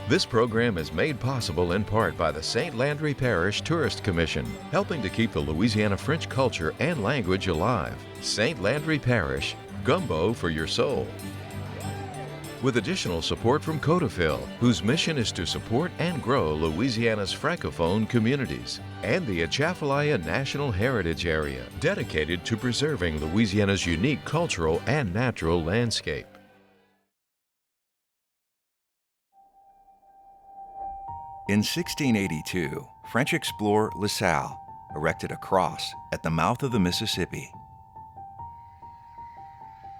This program is made possible in part by the St. Landry Parish Tourist Commission, helping to keep the Louisiana French culture and language alive. St. Landry Parish, gumbo for your soul. With additional support from Codafil, whose mission is to support and grow Louisiana's Francophone communities, and the Atchafalaya National Heritage Area, dedicated to preserving Louisiana's unique cultural and natural landscape. In 1682, French explorer La Salle erected a cross at the mouth of the Mississippi.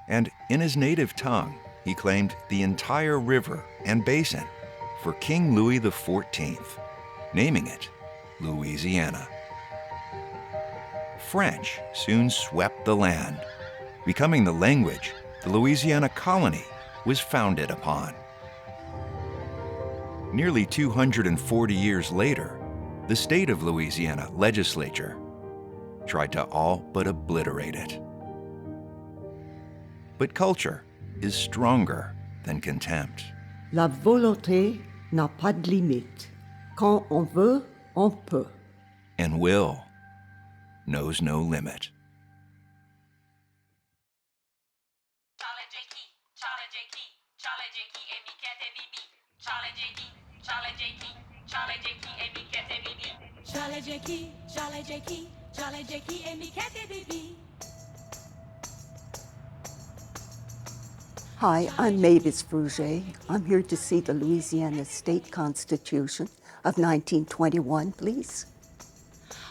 And in his native tongue, he claimed the entire river and basin for King Louis XIV, naming it Louisiana. French soon swept the land, becoming the language the Louisiana colony was founded upon. Nearly 240 years later, the state of Louisiana legislature tried to all but obliterate it. But culture is stronger than contempt. La volonté n'a pas de limite. Quand on veut, on peut. And will knows no limit. Hi, I'm Mavis Fruget. I'm here to see the Louisiana State Constitution of 1921, please.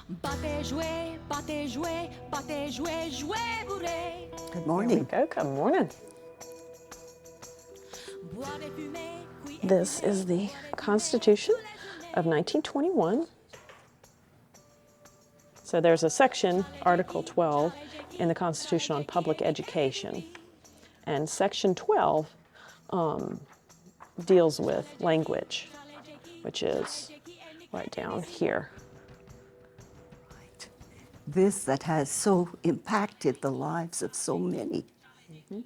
Good morning. There we go. Good morning. This is the Constitution of 1921. So there's a section, Article 12, in the Constitution on public education. And Section 12 deals with language, which is right down here. Right. This that has so impacted the lives of so many. Mm-hmm.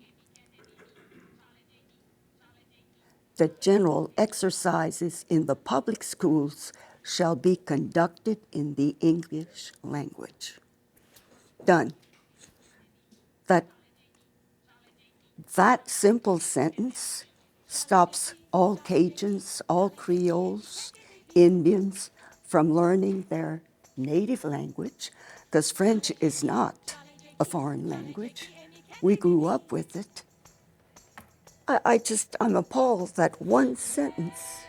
The general exercises in the public schools shall be conducted in the English language. Done. That simple sentence stops all Cajuns, all Creoles, Indians from learning their native language, because French is not a foreign language. We grew up with it. I'm appalled that one sentence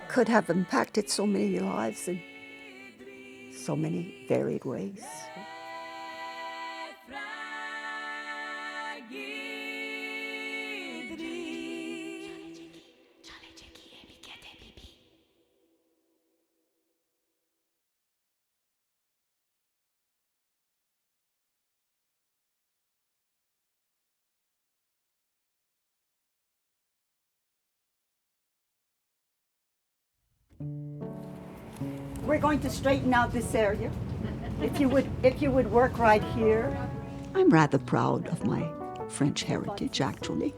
could have impacted so many lives in so many varied ways. We're going to straighten out this area. If you would work right here. I'm rather proud of my French heritage, actually.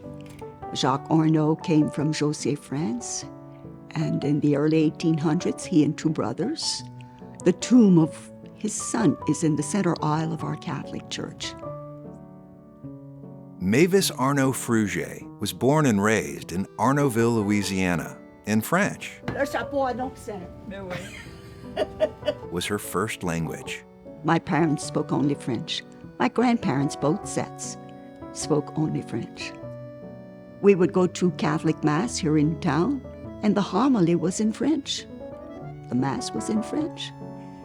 Jacques Arnaud came from José, France, and in the early 1800s, he and two brothers. The tomb of his son is in the center aisle of our Catholic Church. Mavis Arnaud Fruget was born and raised in Arnaudville, Louisiana, and French was her first language. My parents spoke only French. My grandparents, both sets, spoke only French. We would go to Catholic Mass here in town, and the homily was in French. The Mass was in French.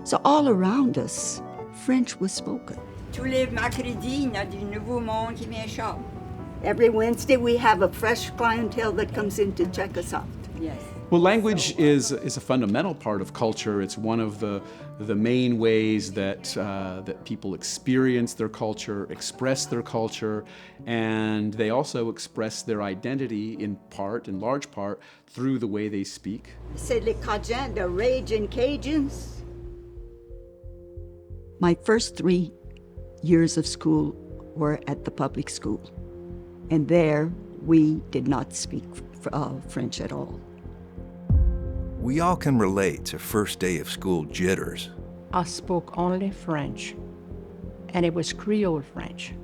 So all around us, French was spoken. Tous les mercredis, il y a du nouveau monde qui vient shop. Every Wednesday, we have a fresh clientele that comes in to check us out. Yes. Well, language is a fundamental part of culture. It's one of the main ways that people experience their culture, express their culture, and they also express their identity in large part, through the way they speak. C'est les Cajuns, the raging Cajuns. My first 3 years of school were at the public school, and there we did not speak French at all. We all can relate to first day of school jitters. I spoke only French, and it was Creole French.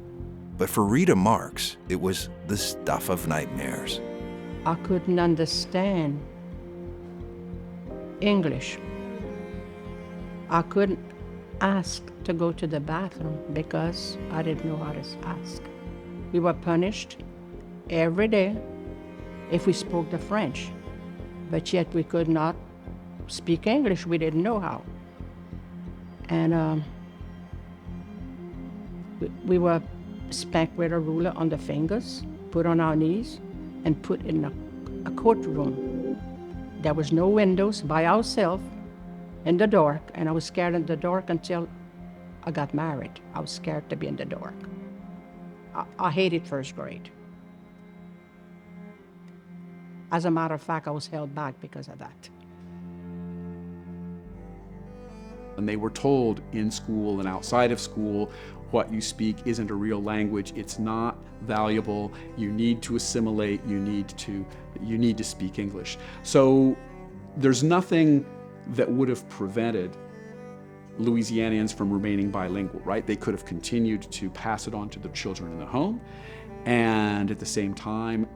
But for Rita Marks, it was the stuff of nightmares. I couldn't understand English. I couldn't ask to go to the bathroom because I didn't know how to ask. We were punished every day if we spoke the French, but yet we could not speak English. We didn't know how. And we were spanked with a ruler on the fingers, put on our knees, and put in a courtroom. There was no windows, by ourselves, in the dark, and I was scared in the dark until I got married. I was scared to be in the dark. I hated first grade. As a matter of fact, I was held back because of that. And they were told in school and outside of school, what you speak isn't a real language, it's not valuable, you need to assimilate, you need to speak English. So there's nothing that would have prevented Louisianians from remaining bilingual, right? They could have continued to pass it on to their children in the home, and at the same time,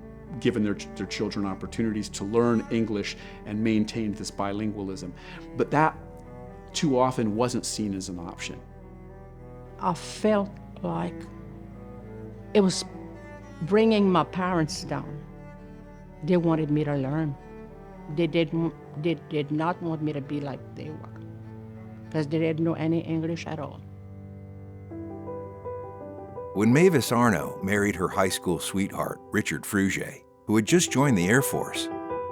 given their children opportunities to learn English and maintain this bilingualism. But that too often wasn't seen as an option. I felt like it was bringing my parents down. They wanted me to learn. They did not want me to be like they were, because they didn't know any English at all. When Mavis Arno married her high school sweetheart, Richard Frugier, who had just joined the Air Force,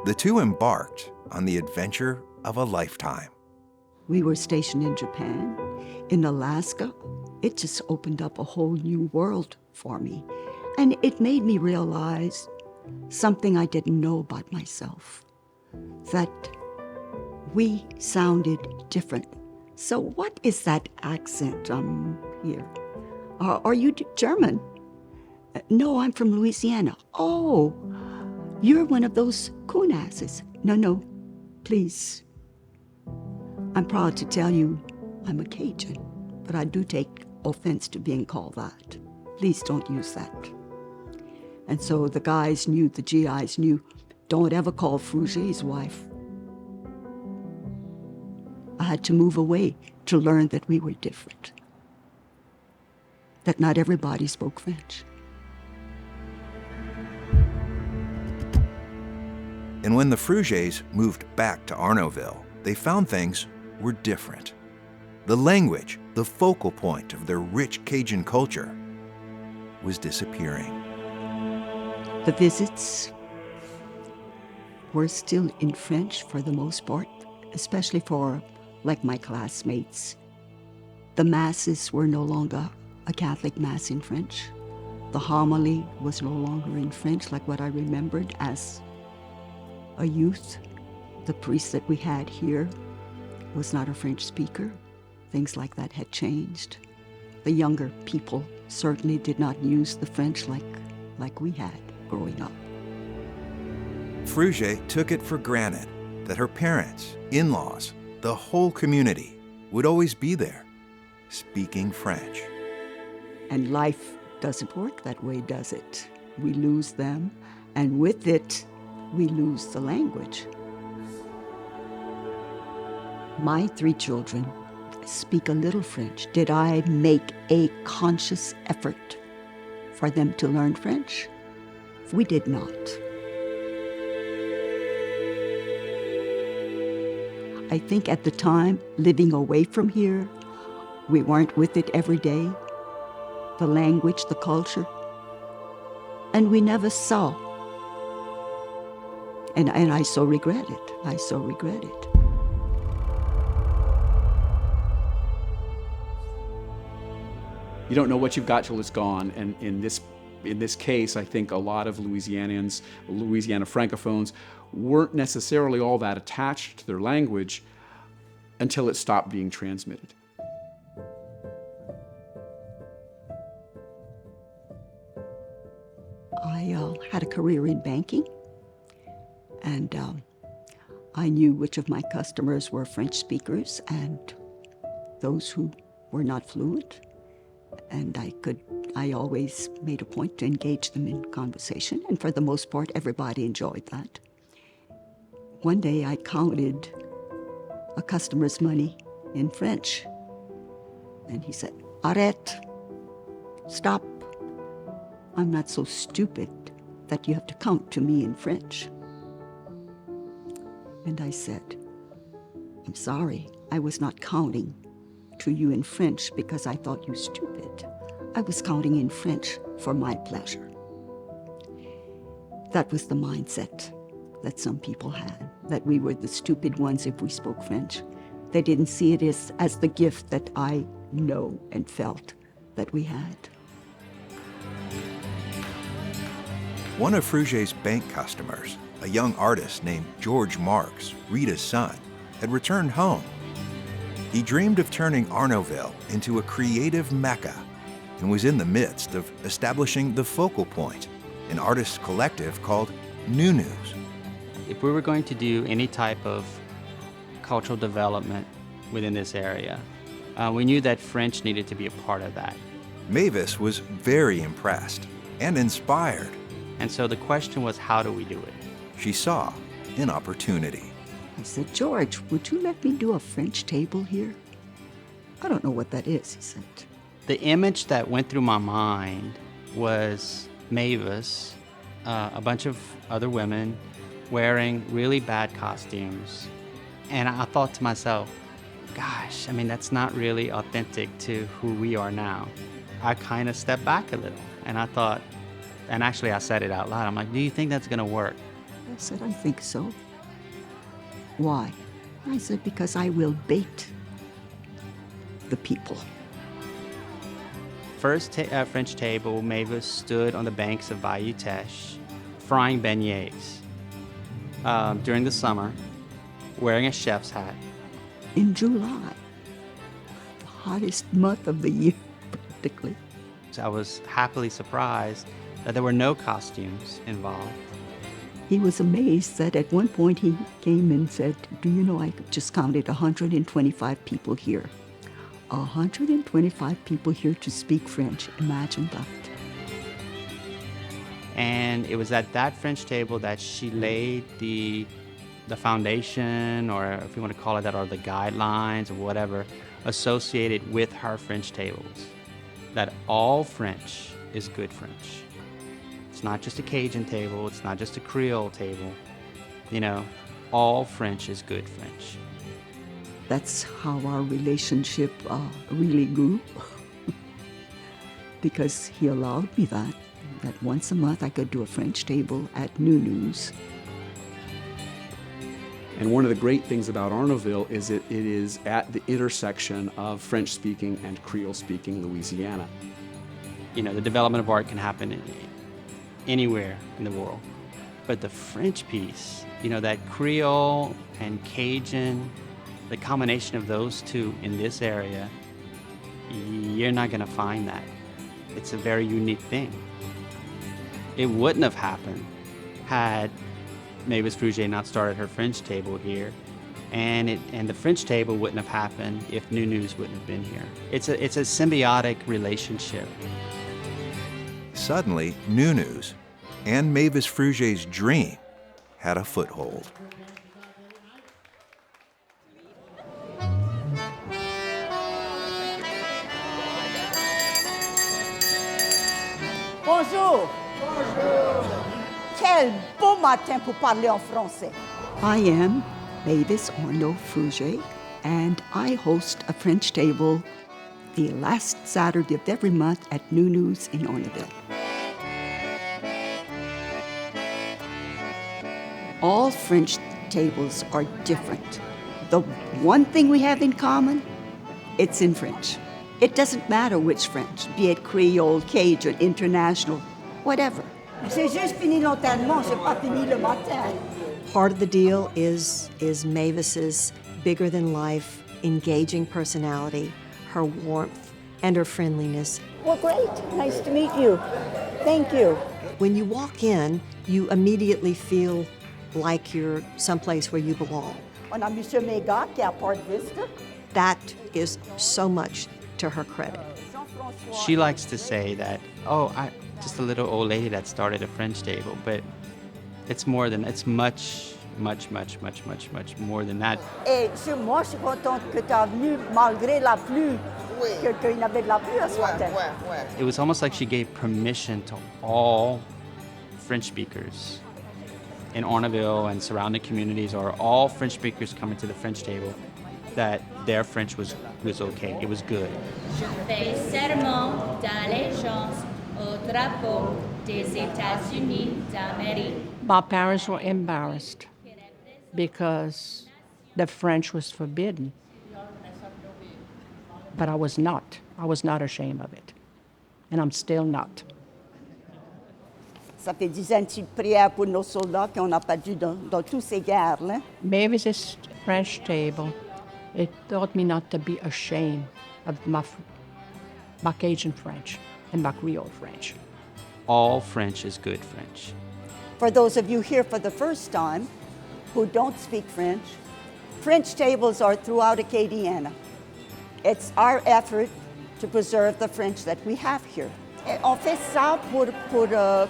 the two embarked on the adventure of a lifetime. We were stationed in Japan, in Alaska. It just opened up a whole new world for me. And it made me realize something I didn't know about myself, that we sounded different. So what is that accent here? Are you German? No, I'm from Louisiana. Oh, you're one of those coon asses. No, please. I'm proud to tell you I'm a Cajun, but I do take offense to being called that. Please don't use that. And so the guys knew, the GIs knew, don't ever call Frugier's wife. I had to move away to learn that we were different, that not everybody spoke French. And when the Frugiers moved back to Arnoville, they found things were different. The language, the focal point of their rich Cajun culture, was disappearing. The visits were still in French for the most part, especially for, like, my classmates. The masses were no longer a Catholic mass in French. The homily was no longer in French, like what I remembered as a youth. The priest that we had here was not a French speaker. Things like that had changed. The younger people certainly did not use the French like we had growing up. Frugier took it for granted that her parents, in-laws, the whole community would always be there, speaking French. And life doesn't work that way, does it? We lose them, and with it, we lose the language. My 3 children speak a little French. Did I make a conscious effort for them to learn French? We did not. I think at the time, living away from here, we weren't with it every day, the language, the culture, and we never saw. And I so regret it. I so regret it. You don't know what you've got till it's gone, and in this case, I think a lot of Louisiana Francophones weren't necessarily all that attached to their language until it stopped being transmitted. I had a career in banking. And I knew which of my customers were French speakers and those who were not fluent. And I always made a point to engage them in conversation, and for the most part, everybody enjoyed that. One day I counted a customer's money in French, and he said, "Arrête, stop. I'm not so stupid that you have to count to me in French." And I said, "I'm sorry, I was not counting to you in French because I thought you stupid. I was counting in French for my pleasure." That was the mindset that some people had, that we were the stupid ones if we spoke French. They didn't see it as the gift that I know and felt that we had. One of Fruget's bank customers, a young artist named George Marks, Rita's son, had returned home. He dreamed of turning Arnaudville into a creative mecca and was in the midst of establishing the Focal Point, an artist collective called Nunus. If we were going to do any type of cultural development within this area, we knew that French needed to be a part of that. Mavis was very impressed and inspired. And so the question was, how do we do it? She saw an opportunity. I said, "George, would you let me do a French table here?" "I don't know what that is," he said. The image that went through my mind was Mavis, a bunch of other women wearing really bad costumes. And I thought to myself, gosh, I mean, that's not really authentic to who we are now. I kind of stepped back a little and I thought, and actually I said it out loud, I'm like, do you think that's gonna work? I said, "I think so." "Why?" I said, "Because I will bait the people." First French table, Mavis stood on the banks of Bayou Teche, frying beignets during the summer, wearing a chef's hat. In July, the hottest month of the year, practically. I was happily surprised that there were no costumes involved. He was amazed that at one point he came and said, "Do you know, I just counted 125 people here. 125 people here to speak French. Imagine that." And it was at that French table that she laid the foundation, or if you want to call it that, or the guidelines or whatever, associated with her French tables. That all French is good French. It's not just a Cajun table, it's not just a Creole table. You know, all French is good French. That's how our relationship really grew. Because he allowed me that once a month I could do a French table at Nunus. And one of the great things about Arnaudville is it is at the intersection of French-speaking and Creole-speaking Louisiana. You know, the development of art can happen anywhere in the world. But the French piece, you know, that Creole and Cajun, the combination of those two in this area, you're not going to find that. It's a very unique thing. It wouldn't have happened had Mavis Fruget not started her French table here, and the French table wouldn't have happened if Nunus wouldn't have been here. It's a symbiotic relationship. Suddenly, Nunus and Mavis Fruget's dream had a foothold. Bonjour. Bonjour. Quel beau matin pour parler en français. I am Mavis Fruget, and I host a French table the last Saturday of every month at Nunus in Arnaudville. All French tables are different. The one thing we have in common, it's in French. It doesn't matter which French, be it Creole, Cajun, international, whatever. J'ai juste fini l'enterrement, j'ai pas fini le matin. Part of the deal is Mavis's bigger-than-life, engaging personality, her warmth, and her friendliness. Well, great. Nice to meet you. Thank you. When you walk in, you immediately feel like you're someplace where you belong. On a Monsieur Méga qui est à Port Vista. That is so much to her credit. She likes to say that, oh, I just a little old lady that started a French table, but it's more than, it's much more than that. Et moi, je suis contente que tu es venue malgré la pluie, qu'il y avait de la pluie ce matin. It was almost like she gave permission to all French speakers in Orneville and surrounding communities, or all French speakers coming to the French table, that their French was okay, it was good. Je fais serment d'allégeance au drapeau des États-Unis d'Amérique. My parents were embarrassed because the French was forbidden. But I was not. I was not ashamed of it. And I'm still not. Ça fait 10 ans de prière pour nos soldats qu'on n'a pas dû dans toutes ces guerres. Là. Mavis's French table, it taught me not to be ashamed of my Cajun French and my Creole French. All French is good French. For those of you here for the first time who don't speak French, French tables are throughout Acadiana. It's our effort to preserve the French that we have here. Et on fait ça pour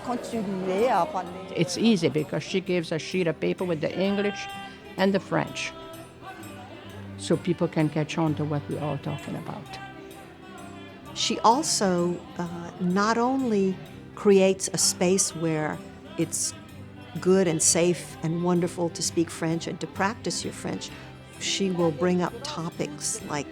continuer à parler. It's easy because she gives a sheet of paper with the English and the French, so people can catch on to what we're all talking about. She also not only creates a space where it's good and safe and wonderful to speak French and to practice your French, she will bring up topics like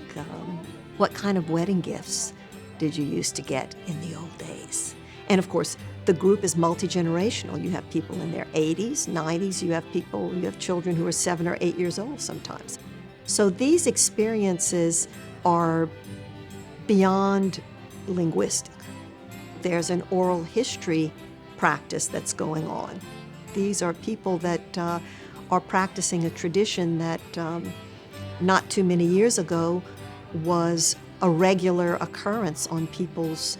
what kind of wedding gifts did you used to get in the old days? And of course, the group is multi-generational. You have people in their 80s, 90s, you have children who are 7 or 8 years old sometimes. So these experiences are beyond linguistic. There's an oral history practice that's going on. These are people that are practicing a tradition that not too many years ago was a regular occurrence on people's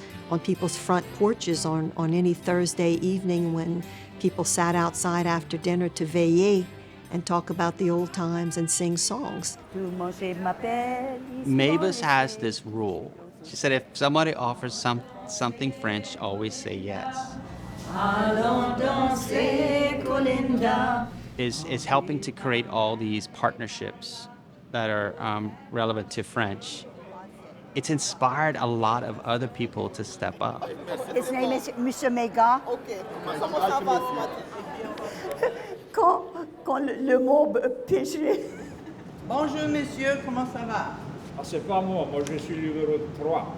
front porches on any Thursday evening when people sat outside after dinner to veiller and talk about the old times and sing songs. Mavis has this rule. She said if somebody offers something French, always say yes. Is helping to create all these partnerships that are relevant to French. It's inspired a lot of other people to step up. His name is Monsieur Méga. Quand le mot péché. Bonjour monsieur, comment ça va? Ah, c'est pas moi je suis numéro 3.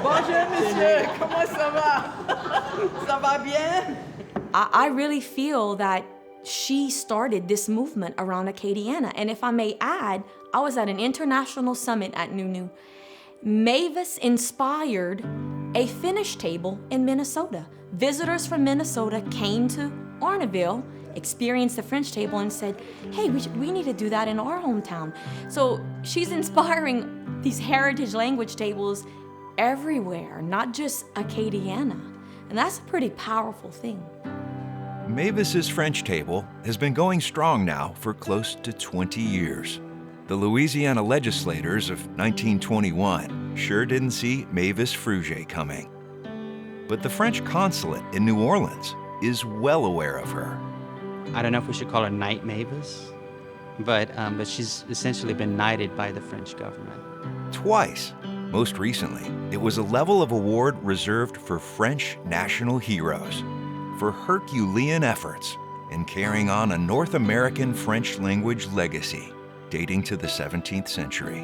Bonjour monsieur, comment ça va? Ça va bien? I really feel that she started this movement around Acadiana. And if I may add, I was at an international summit at NUNU. Mavis inspired a Finnish table in Minnesota. Visitors from Minnesota came to Orneville, experienced the French table, and said, hey, we need to do that in our hometown. So she's inspiring these heritage language tables everywhere, not just Acadiana. And that's a pretty powerful thing. Mavis's French table has been going strong now for close to 20 years. The Louisiana legislators of 1921 sure didn't see Mavis Fruget coming. But the French consulate in New Orleans is well aware of her. I don't know if we should call her Knight Mavis, but she's essentially been knighted by the French government. Twice. Most recently, it was a level of award reserved for French national heroes for Herculean efforts in carrying on a North American French language legacy dating to the 17th century.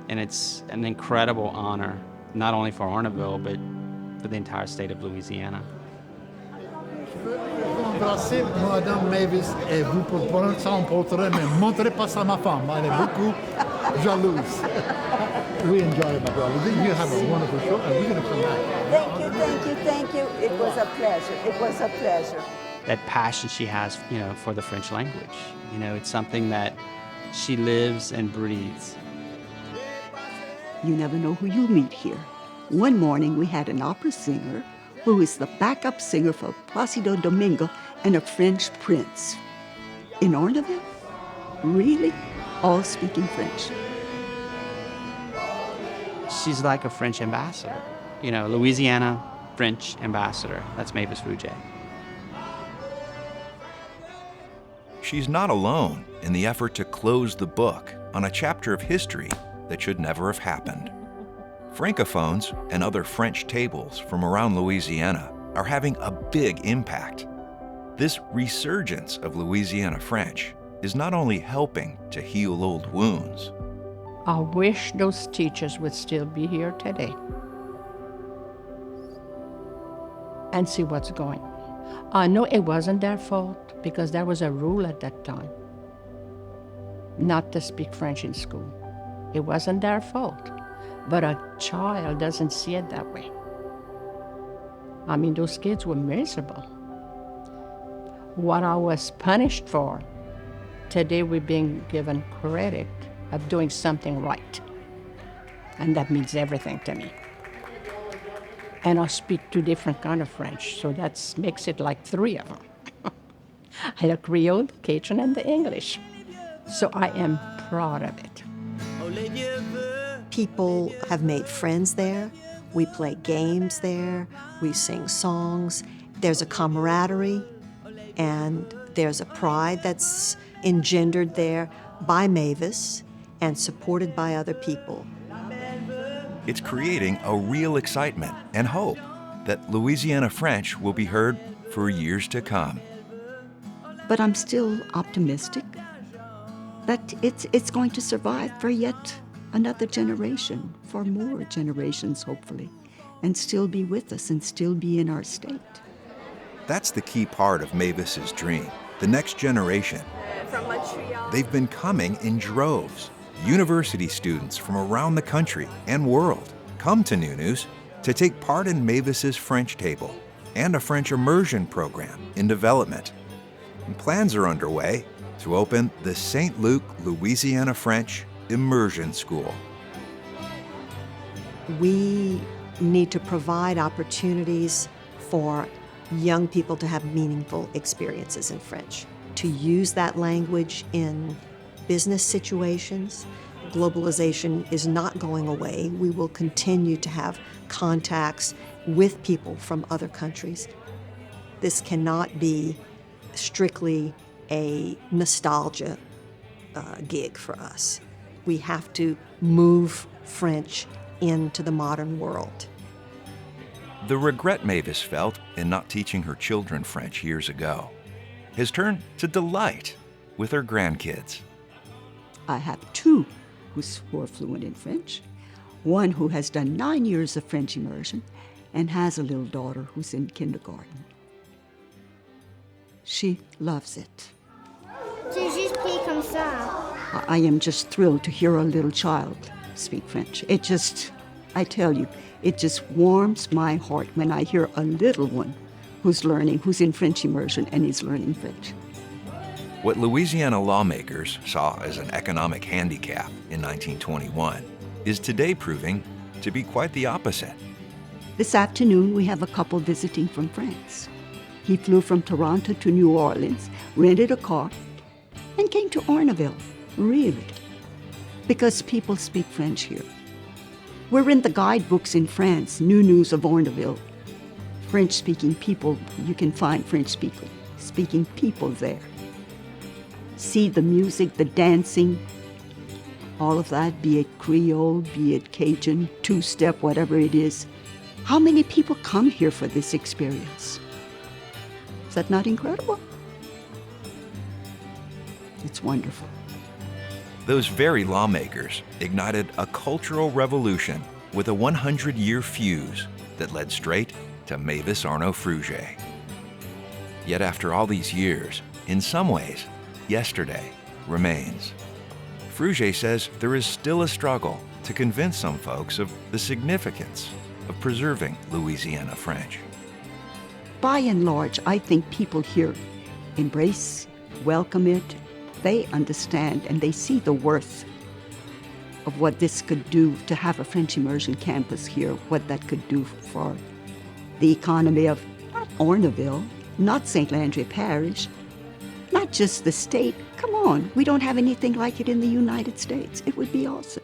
And it's an incredible honor, not only for Orneville, but for the entire state of Louisiana. Je veux embrasser Madame Mavis et vous pour prendre ça en portrait, mais ne montrez pas ça à ma femme. Elle est beaucoup jalouse. We enjoy it, my brother. You have a wonderful show, and we're going to come back. Thank you. It was a pleasure. That passion she has, for the French language. It's something that she lives and breathes. You never know who you'll meet here. One morning we had an opera singer who is the backup singer for Placido Domingo and a French prince. In Orneville? Really? All speaking French. She's like a French ambassador. You know, Louisiana French ambassador. That's Mavis Rouget. She's not alone in the effort to close the book on a chapter of history that should never have happened. Francophones and other French tables from around Louisiana are having a big impact. This resurgence of Louisiana French is not only helping to heal old wounds. I wish those teachers would still be here today and see what's going on. I know it wasn't their fault because there was a rule at that time not to speak French in school. It wasn't their fault, but a child doesn't see it that way. I mean, those kids were miserable. What I was punished for, today we're being given credit of doing something right. And that means everything to me. And I speak two different kind of French, so that makes it like three of them. I have Creole, the Cajun, and the English. So I am proud of it. People have made friends there. We play games there. We sing songs. There's a camaraderie, and there's a pride that's engendered there by Mavis and supported by other people. It's creating a real excitement and hope that Louisiana French will be heard for years to come. But I'm still optimistic that it's going to survive for yet another generation, for more generations, hopefully, and still be with us and still be in our state. That's the key part of Mavis's dream, the next generation. From Montreal. They've been coming in droves. University students from around the country and world come to NuNews to take part in Mavis's French table and a French immersion program in development. And plans are underway to open the St. Luc Louisiana French Immersion School. We need to provide opportunities for young people to have meaningful experiences in French, to use that language in business situations. Globalization is not going away. We will continue to have contacts with people from other countries. This cannot be strictly a nostalgia gig for us. We have to move French into the modern world. The regret Mavis felt in not teaching her children French years ago has turned to delight with her grandkids. I have two who are fluent in French, one who has done 9 years of French immersion and has a little daughter who's in kindergarten. She loves it. I am just thrilled to hear a little child speak French. I tell you, it just warms my heart when I hear a little one who's in French immersion and is learning French. What Louisiana lawmakers saw as an economic handicap in 1921 is today proving to be quite the opposite. This afternoon, we have a couple visiting from France. He flew from Toronto to New Orleans, rented a car, and came to Orneville, really, because people speak French here. We're in the guidebooks in France, New News of Orneville. French-speaking people, you can find French-speaking people there. See the music, the dancing, all of that, be it Creole, be it Cajun, two-step, whatever it is. How many people come here for this experience? Is that not incredible? It's wonderful. Those very lawmakers ignited a cultural revolution with a 100-year fuse that led straight to Mavis Arnaud Fruget. Yet after all these years, in some ways, yesterday remains. Fruget says there is still a struggle to convince some folks of the significance of preserving Louisiana French. By and large, I think people here embrace, welcome it. They understand and they see the worth of what this could do to have a French immersion campus here, what that could do for the economy of not Orneville, not St. Landry Parish, not just the state. Come on, we don't have anything like it in the United States. It would be awesome.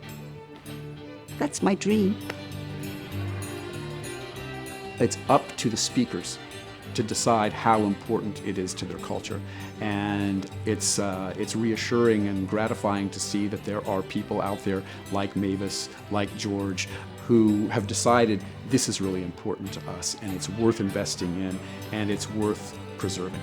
That's my dream. It's up to the speakers to decide how important it is to their culture. And it's reassuring and gratifying to see that there are people out there like Mavis, like George, who have decided this is really important to us and it's worth investing in and it's worth preserving.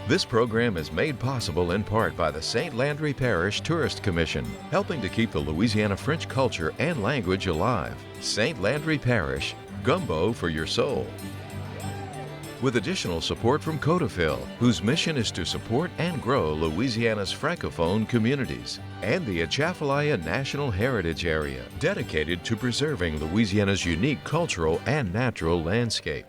This program is made possible in part by the St. Landry Parish Tourist Commission, helping to keep the Louisiana French culture and language alive. St. Landry Parish, gumbo for your soul. With additional support from Codafil, whose mission is to support and grow Louisiana's Francophone communities, and the Atchafalaya National Heritage Area, dedicated to preserving Louisiana's unique cultural and natural landscape.